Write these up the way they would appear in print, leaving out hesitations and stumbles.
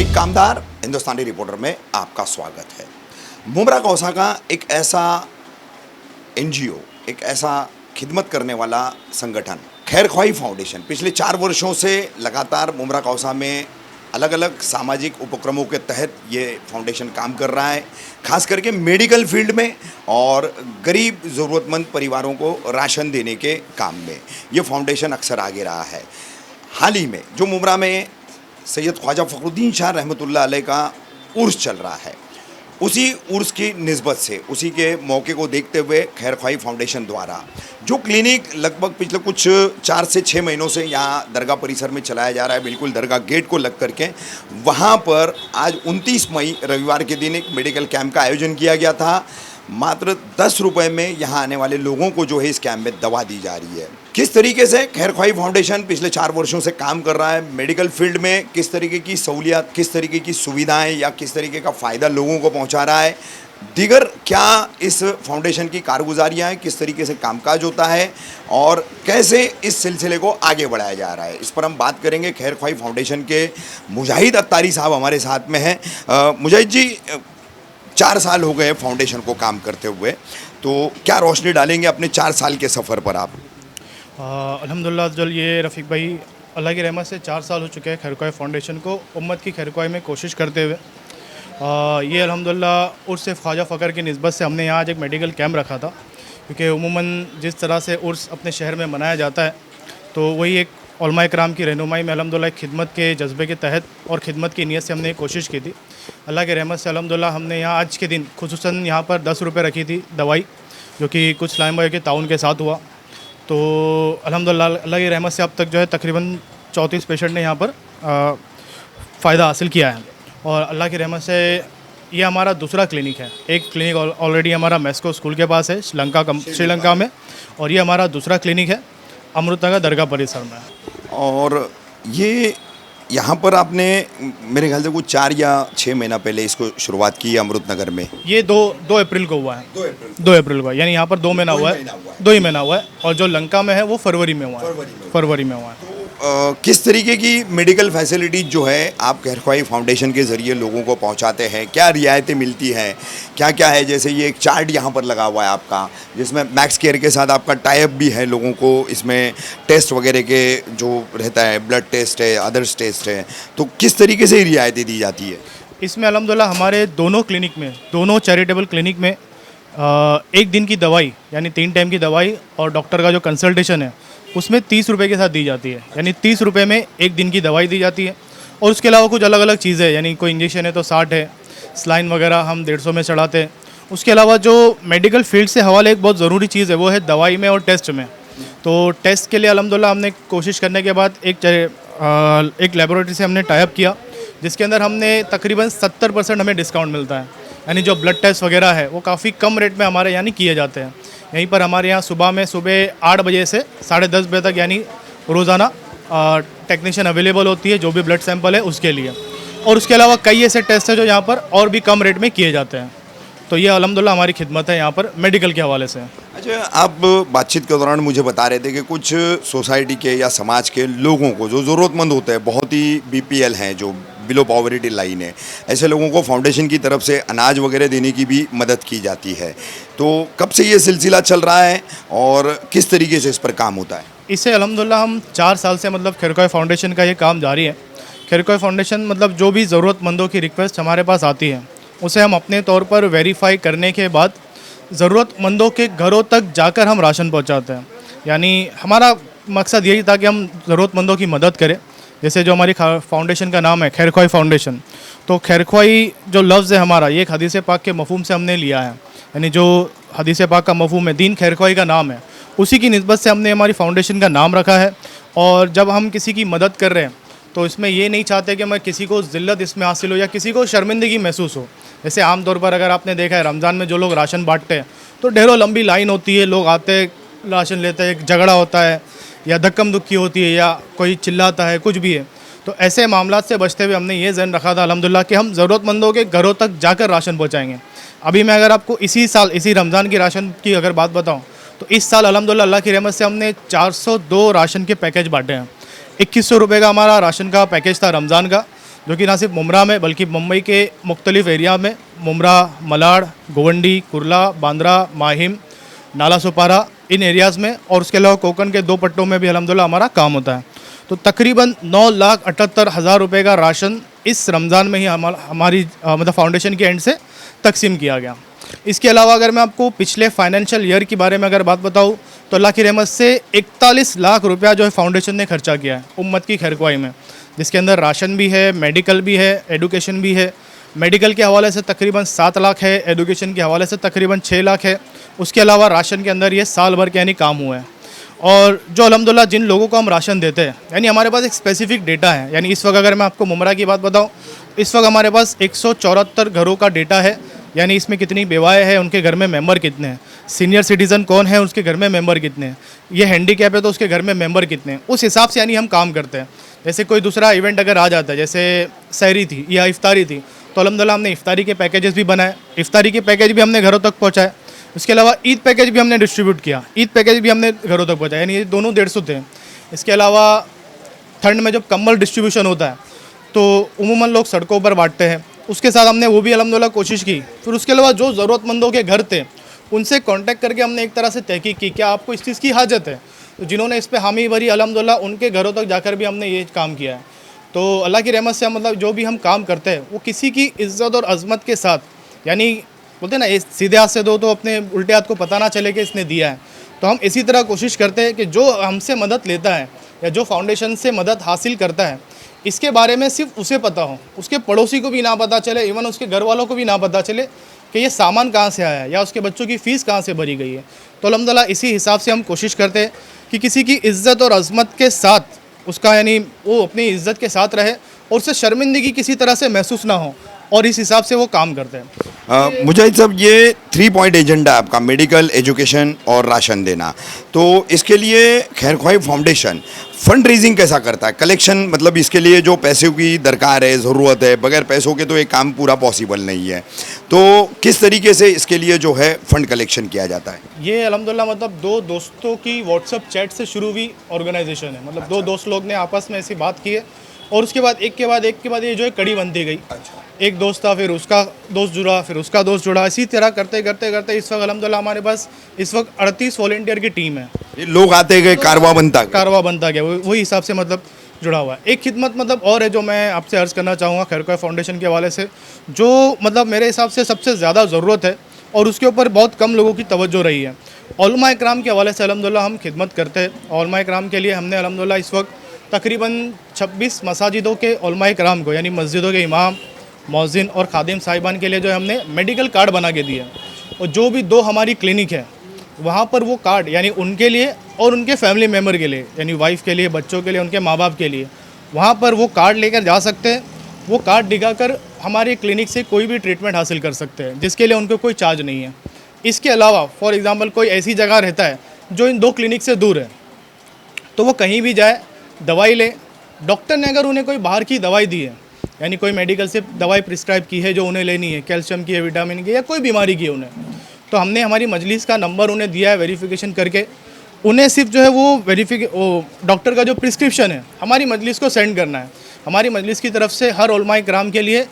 एक कामदार हिंदुस्तानी रिपोर्टर में आपका स्वागत है। मुमरा कौसा का एक ऐसा एनजीओ, एक ऐसा खिदमत करने वाला संगठन खैरख्वाही फाउंडेशन पिछले 4 वर्षों से लगातार मुमरा कौसा में अलग अलग सामाजिक उपक्रमों के तहत ये फाउंडेशन काम कर रहा है, खास करके मेडिकल फील्ड में और गरीब ज़रूरतमंद परिवारों को राशन देने के काम में ये फाउंडेशन अक्सर आगे रहा है। हाल ही में जो मुमरा में सैयद ख्वाजा फ़खरुद्दीन शाह रहमतुल्लाह अलैह का उर्स चल रहा है, उसी उर्स की निस्बत से, उसी के मौके को देखते हुए खैरख्वाही फाउंडेशन द्वारा जो क्लिनिक लगभग पिछले कुछ 4 से 6 महीनों से यहाँ दरगाह परिसर में चलाया जा रहा है, बिल्कुल दरगाह गेट को लग करके, वहाँ पर आज 29 मई रविवार के दिन एक मेडिकल कैंप का आयोजन किया गया था। मात्र 10 रुपये में यहाँ आने वाले लोगों को जो है इस कैंप में दवा दी जा रही है। किस तरीके से खैरख्वाही फाउंडेशन पिछले 4 वर्षों से काम कर रहा है, मेडिकल फील्ड में किस तरीके की सहूलियत, किस तरीके की सुविधाएं या किस तरीके का फ़ायदा लोगों को पहुंचा रहा है, दीगर क्या इस फाउंडेशन की कारगुजारियाँ हैं, किस तरीके से कामकाज होता है और कैसे इस सिलसिले को आगे बढ़ाया जा रहा है, इस पर हम बात करेंगे। खैरख्वाही फाउंडेशन के मुजाहिद अत्तारी साहब हमारे साथ में हैं। मुजाहिद जी, 4 साल हो गए फाउंडेशन को काम करते हुए, तो क्या रोशनी डालेंगे अपने 4 साल के सफ़र पर आप? अल्हम्दुलिल्लाह जल ये रफ़ीक भाई, अल्लाह की रहमत से 4 साल हो चुके हैं खैरख्वाही फाउंडेशन को उम्मत की खैरख्वाही में कोशिश करते हुए। ये अल्हम्दुलिल्लाह उर्स ख्वाजा फ़खर की निस्बत से हमने यहाँ आज एक मेडिकल कैंप रखा था, क्योंकि उमूमन जिस तरह से उर्स अपने शहर में मनाया जाता है, तो वही एक उलमा कराम की रहनुमाई में अल्हम्दुलिल्लाह खिदमत के जज्बे के तहत और खिदमत की नीयत से हमने कोशिश की थी। अल्लाह की रहमत से अल्हम्दुलिल्लाह हमने यहाँ आज के दिन खुसूसन यहाँ पर 10 रुपये रखी थी दवाई, जो कि कुछ इस्लाम भाई के ताउन के साथ हुआ। तो अल्हम्दुलिल्लाह अल्लाह की रहमत से अब तक जो है तकरीबन 34 पेशेंट ने यहाँ पर फ़ायदा हासिल किया है। और अल्लाह की रहमत से ये हमारा दूसरा क्लिनिक है। एक क्लिनिक ऑलरेडी हमारा मेस्को स्कूल के पास है श्रीलंका में, और ये हमारा दूसरा क्लिनिक है अमृतनगर दरगाह परिसर में। और ये यहाँ पर आपने मेरे ख्याल से कुछ 4 या 6 महीना पहले इसको शुरुआत की है अमृतनगर में। ये 2 अप्रैल को हुआ है। 2 अप्रैल को, यानी यहाँ पर 2 महीना हुआ है, 2 ही महीना हुआ है। और जो लंका में है वो फरवरी में हुआ है। किस तरीके की मेडिकल फैसिलिटीज जो है आप खैरख्वाही फाउंडेशन के ज़रिए लोगों को पहुंचाते हैं, क्या रियायतें मिलती हैं, क्या क्या है? जैसे ये एक चार्ट यहाँ पर लगा हुआ है आपका, जिसमें मैक्स केयर के साथ आपका टाई अप भी है, लोगों को इसमें टेस्ट वगैरह के जो रहता है, ब्लड टेस्ट है, अदर्स टेस्ट है, तो किस तरीके से रियायतें दी जाती है? इसमें अल्हम्दुलिल्लाह हमारे दोनों क्लिनिक में, दोनों चैरिटेबल क्लिनिक में 1 दिन की दवाई यानी 3 टाइम की दवाई और डॉक्टर का जो कंसल्टेशन है उसमें 30 रुपये के साथ दी जाती है। यानी 30 रुपये में 1 दिन की दवाई दी जाती है। और उसके अलावा कुछ अलग अलग चीज़ें, यानी कोई इंजेक्शन है तो 60 है, स्लाइन वगैरह हम 150 में चढ़ाते हैं। उसके अलावा जो मेडिकल फील्ड से हवाले एक बहुत ज़रूरी चीज़ है वो है दवाई में और टेस्ट में। तो टेस्ट के लिए अल्हम्दुलिल्लाह हमने कोशिश करने के बाद एक लेबोरेटरी से हमने टाई अप किया, जिसके अंदर हमने तकरीबन 70% हमें डिस्काउंट मिलता है। यानी जो ब्लड टेस्ट वगैरह है वो काफ़ी कम रेट में हमारे यानी किए जाते हैं। यहीं पर हमारे यहाँ सुबह 8 बजे से 10:30 बजे तक यानी रोज़ाना टेक्नीशियन अवेलेबल होती है जो भी ब्लड सैंपल है उसके लिए। और उसके अलावा कई ऐसे टेस्ट हैं जो यहाँ पर और भी कम रेट में किए जाते हैं। तो ये अल्हम्दुलिल्लाह हमारी खिदमत है यहाँ पर मेडिकल के हवाले से। अच्छा, आप बातचीत के दौरान मुझे बता रहे थे कि कुछ सोसाइटी के या समाज के लोगों को जो ज़रूरतमंद होते हैं, बहुत ही BPL हैं, जो बिलो पॉवर्टी लाइन है, ऐसे लोगों को फाउंडेशन की तरफ से अनाज वगैरह देने की भी मदद की जाती है। तो कब से ये सिलसिला चल रहा है और किस तरीके से इस पर काम होता है? इससे अल्हम्दुलिल्लाह हम 4 साल से मतलब खैरख्वाही फाउंडेशन का ये काम जारी है। खैरख्वाही फाउंडेशन मतलब जो भी ज़रूरतमंदों की रिक्वेस्ट हमारे पास आती है उसे हम अपने तौर पर वेरीफाई करने के बाद ज़रूरतमंदों के घरों तक जाकर हम राशन पहुंचाते हैं। यानी हमारा मकसद यही था कि हम ज़रूरतमंदों की मदद करें। जैसे जो हमारी फाउंडेशन का नाम है खैरख्वाही फाउंडेशन, तो खैरख्वाही जो लफ्ज़ है हमारा, ये एक हदीस पाक के मफ़हूम से हमने लिया है। यानी जो हदीस पाक का मफ़हूम है, दीन खैरख्वाही का नाम है, उसी की निस्बत से हमने हमारी फाउंडेशन का नाम रखा है। और जब हम किसी की मदद कर रहे हैं तो इसमें ये नहीं चाहते कि मैं किसी को ज़िल्लत इसमें हासिल हो या किसी को शर्मिंदगी महसूस हो। जैसे आमतौर पर अगर आपने देखा है रमज़ान में जो लोग राशन बांटते हैं तो ढेरों लंबी लाइन होती है, लोग आते राशन लेते हैं, झगड़ा होता है या धक्कम धुक्की होती है या कोई चिल्लाता है, कुछ भी है। तो ऐसे मामलात से बचते हुए हमने ये ज़हन रखा था अल्हम्दुलिल्लाह कि हम ज़रूरतमंदों के घरों तक जाकर राशन पहुँचाएँगे। अभी मैं अगर आपको इसी साल इसी रमज़ान की राशन की अगर बात बताऊँ तो इस साल अल्हम्दुलिल्लाह अल्लाह की रहमत से हमने 402 राशन के पैकेज बांटे हैं। 2100 रुपये का हमारा राशन का पैकेज था रमज़ान का, जो कि ना सिर्फ मुमरा में बल्कि मुंबई के मुख्तलिफ एरिया में मुमरा, मलाड, गोवंडी, कुर्ला, बांद्रा, माहिम, नाला सोपारा इन एरियाज़ में और उसके अलावा कोकन के 2 पट्टों में भी अल्हम्दुलिल्लाह हमारा काम होता है। तो तकरीबन 9,78,000 रुपये का राशन इस रमज़ान में ही हमारी मतलब फाउंडेशन के एंड से तकसीम किया गया। इसके अलावा अगर मैं आपको पिछले फाइनेंशियल ईयर के बारे में अगर बात बताऊँ तो अल्लाह की रहमत से 41 लाख रुपया जो है फाउंडेशन ने खर्चा किया है उम्मत की खैरख्वाही में, जिसके अंदर राशन भी है, मेडिकल भी है, एडुकेशन भी है। मेडिकल के हवाले से तकरीबन 7 लाख है, एडुकेशन के हवाले से तकरीबन 6 लाख है। उसके अलावा राशन के अंदर ये साल भर के यानी काम हुआ है। और जो अल्हम्दुलिल्लाह जिन लोगों को हम राशन देते हैं यानी हमारे पास एक स्पेसिफिक डेटा है। यानी इस वक्त अगर मैं आपको मुमरा की बात बताऊं, इस वक्त हमारे पास 174 घरों का डेटा है। यानी इसमें कितनी बेवाएँ हैं, उनके घर में मेंबर कितने हैं, सीनियर सिटीज़न कौन है, उसके घर में मेंबर कितने हैं, ये हैंडीकैप है तो उसके घर में मेंबर कितने हैं, उस हिसाब से यानी हम काम करते हैं। जैसे कोई दूसरा इवेंट अगर आ जाता है, जैसे सहरी थी या इफ्तारी थी, तो अल्हम्दुलिल्लाह हमने इफ्तारी के पैकेजेस भी बनाए, इफ्तारी के पैकेज भी हमने घरों तक पहुँचाए। उसके अलावा ईद पैकेज भी हमने डिस्ट्रीब्यूट किया, ईद पैकेज भी हमने घरों तक पहुँचाया, यानी ये दोनों 150 थे। इसके अलावा ठंड में जब कंबल डिस्ट्रीब्यूशन होता है तो उमूमन लोग सड़कों पर बांटते हैं, उसके साथ हमने वो भी अल्हम्दुलिल्लाह कोशिश की। फिर उसके अलावा जो ज़रूरतमंदों के घर थे उनसे कांटेक्ट करके हमने एक तरह से तहकीक की, क्या आपको इस चीज़ की हाजत है, तो जिन्होंने इस पे हामी भरी अल्हम्दुलिल्लाह उनके घरों तक जाकर भी हमने ये काम किया है। तो अल्लाह की रहमत से मतलब जो भी हम काम करते हैं वो किसी की इज़्ज़त और अज़मत के साथ, यानी बोलते हैं ना ये सीधे हाथ से दो तो अपने उल्टे हाथ को पता ना चले कि इसने दिया है। तो हम इसी तरह कोशिश करते हैं कि जो हमसे मदद लेता है या जो फाउंडेशन से मदद हासिल करता है इसके बारे में सिर्फ उसे पता हो, उसके पड़ोसी को भी ना पता चले, इवन उसके घर वालों को भी ना पता चले कि ये सामान कहाँ से आया है या उसके बच्चों की फ़ीस कहाँ से भरी गई है। तो अल्हम्दुलिल्लाह इसी हिसाब से हम कोशिश करते हैं कि किसी की इज़्ज़त और अज़मत के साथ उसका यानी वो अपनी इज़्ज़त के साथ रहे और उससे शर्मिंदगी किसी तरह से महसूस ना हो, और इस हिसाब से वो काम करते हैं। मुजाहिद साहब, ये 3 पॉइंट एजेंडा है आपका, मेडिकल, एजुकेशन और राशन देना। तो इसके लिए खैरख्वाही फाउंडेशन फंड रेजिंग कैसा करता है, कलेक्शन, मतलब इसके लिए जो पैसों की दरकार है, ज़रूरत है, बगैर पैसों के तो ये काम पूरा पॉसिबल नहीं है। तो किस तरीके से इसके लिए जो है फंड कलेक्शन किया जाता है? ये अल्हम्दुलिल्लाह मतलब 2 दोस्तों की व्हाट्सएप चैट से शुरू हुई ऑर्गेनाइजेशन है। मतलब 2 दोस्त लोग ने आपस में ऐसी बात की है और उसके बाद एक के बाद ये जो है कड़ी बनती गई। एक दोस्त था, फिर उसका दोस्त जुड़ा, फिर उसका दोस्त जुड़ा, इसी तरह करते करते इस वक्त अल्हम्दुलिल्लाह हमारे पास इस वक्त 38 वॉलंटियर की टीम है। ये लोग आते गए, कारवां बनता गया, वही हिसाब से मतलब जुड़ा हुआ है। एक खिदमत मतलब और है जो मैं आपसे अर्ज़ करना चाहूँगा खैरख्वाही फाउंडेशन के हवाले से, जो मतलब मेरे हिसाब से सबसे ज़्यादा ज़रूरत है और उसके ऊपर बहुत कम लोगों की तवज्जो रही है। उलमा इकराम के हवाले से अल्हम्दुलिल्लाह हम खिदमत करते हैं। उलमा इकराम के लिए हमने अल्हम्दुलिल्लाह इस वक्त तकरीबन 26 मसाजिदों के उलमा इकराम को, यानी मस्जिदों के इमाम, मौज़िन और खादिम साहिबान के लिए जो है हमने मेडिकल कार्ड बना के दिए। और जो भी 2 हमारी क्लिनिक है वहाँ पर वो कार्ड यानी उनके लिए और उनके फैमिली मेम्बर के लिए, यानी वाइफ के लिए, बच्चों के लिए, उनके माँ बाप के लिए, वहाँ पर वो कार्ड लेकर जा सकते हैं। वो कार्ड दिखाकर हमारी क्लिनिक से कोई भी ट्रीटमेंट हासिल कर सकते हैं, जिसके लिए उनको कोई चार्ज नहीं है। इसके अलावा फॉर एग्ज़ाम्पल कोई ऐसी जगह रहता है जो इन 2 क्लिनिक से दूर है, तो वो कहीं भी जाए, दवाई ले, डॉक्टर ने अगर उन्हें कोई बाहर की दवाई दी है, यानी कोई मेडिकल से दवाई प्रिस्क्राइब की है जो उन्हें लेनी है, कैल्शियम की है, विटामिन की या कोई बीमारी की है उन्हें, तो हमने हमारी मजलिस का नंबर उन्हें दिया है वेरिफिकेशन करके। उन्हें सिर्फ जो है वो डॉक्टर का जो प्रिस्क्रिप्शन है हमारी मजलिस को सेंड करना है। हमारी मजलिस की तरफ से हर उलमा इकराम के लिए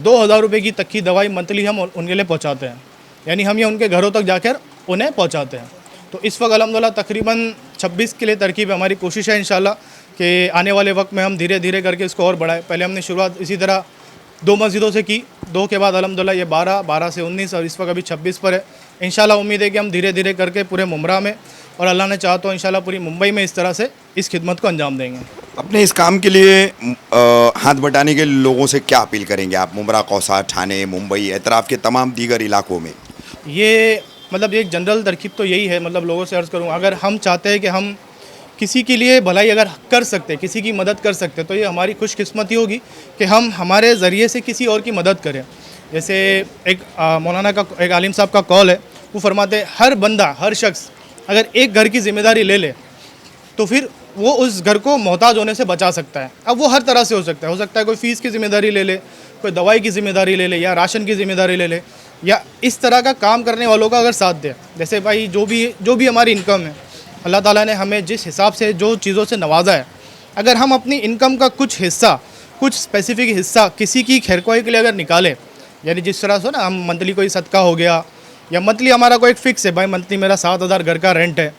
2000 रुपये की तक की दवाई मंथली हम उनके लिए पहुँचाते हैं, यानी हम ये उनके घरों तक जाकर उन्हें पहुँचाते हैं। तो इस वक्त अल्हम्दुलिल्लाह तकरीबन 26 के लिए तरकीब है। हमारी कोशिश है इंशाल्लाह कि आने वाले वक्त में हम धीरे धीरे करके इसको और बढ़ाएं। पहले हमने शुरुआत इसी तरह 2 मस्जिदों से की, 2 के बाद अल्हम्दुलिल्लाह ये 12 से 19 और इस वक्त अभी 26 पर है। इंशाल्लाह उम्मीद है कि हम धीरे धीरे करके पूरे मुमरा में और अल्लाह ने चाहा तो इंशाल्लाह पूरी मुंबई में इस तरह से इस खिदमत को अंजाम देंगे। अपने इस काम के लिए हाथ बटाने के लोगों से क्या अपील करेंगे आप, मुमरा, कौसा, ठाणे, मुंबई, एतराफ़ के तमाम दीगर इलाकों में? ये मतलब एक जनरल तरकीब तो यही है, मतलब लोगों से अर्ज़ करूँगा, अगर हम चाहते हैं कि हम किसी के लिए भलाई अगर कर सकते, किसी की मदद कर सकते, तो ये हमारी खुशकिस्मती होगी कि हम हमारे ज़रिए से किसी और की मदद करें। जैसे एक मौलाना का, एक आलिम साहब का कॉल है, वो फरमाते हैं हर बंदा, हर शख्स अगर एक घर की ज़िम्मेदारी ले ले तो फिर वो उस घर को मोहताज होने से बचा सकता है। अब वो हर तरह से हो सकता है कोई फ़ीस की ज़िम्मेदारी ले ले, कोई दवाई की ज़िम्मेदारी ले ले, या राशन की ज़िम्मेदारी ले ले, या इस तरह का काम करने वालों का अगर साथ दे। जैसे भाई जो भी हमारी इनकम है, अल्लाह ताला ने हमें जिस हिसाब से जो चीज़ों से नवाजा है, अगर हम अपनी इनकम का कुछ हिस्सा कुछ स्पेसिफिक हिस्सा किसी की खैरख्वाही के लिए अगर निकाले, यानी जिस तरह से ना हम मंथली कोई सदका हो गया, या मंथली हमारा कोई एक फिक्स है, भाई मंथली मेरा 7,000 घर का रेंट है,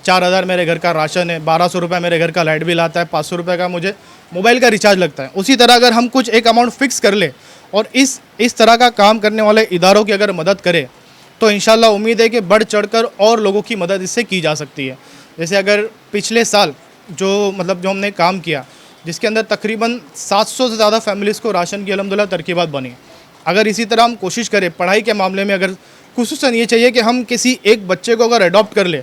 4,000 मेरे घर का राशन है, 1,200 रुपये मेरे घर का लाइट बिल आता है, 500 रुपये का मुझे मोबाइल का रिचार्ज लगता है। उसी तरह अगर हम कुछ एक अमाउंट फिक्स कर ले और इस तरह का काम करने वाले इदारों की अगर मदद करें, तो इंशाल्लाह उम्मीद है कि बढ़ चढ़कर और लोगों की मदद इससे की जा सकती है। जैसे अगर पिछले साल जो हमने काम किया, जिसके अंदर तकरीबन 700 से ज़्यादा फैमिलीज़ को राशन की अल्हम्दुलिल्लाह तरकीबात बनी। अगर इसी तरह हम कोशिश करें पढ़ाई के मामले में, अगर खुसूसन ये चाहिए कि हम किसी एक बच्चे को अगर अडॉप्ट कर ले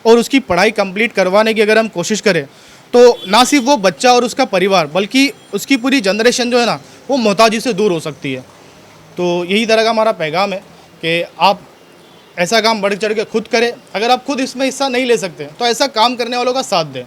और उसकी पढ़ाई कंप्लीट करवाने की अगर हम कोशिश करें, तो ना सिर्फ वो बच्चा और उसका परिवार बल्कि उसकी पूरी जनरेशन जो है ना, वो मोहताजी से दूर हो सकती है। तो यही तरह का हमारा पैगाम है कि आप ऐसा काम बढ़ चढ़ के खुद करें। अगर आप खुद इसमें हिस्सा नहीं ले सकते तो ऐसा काम करने वालों का साथ दें।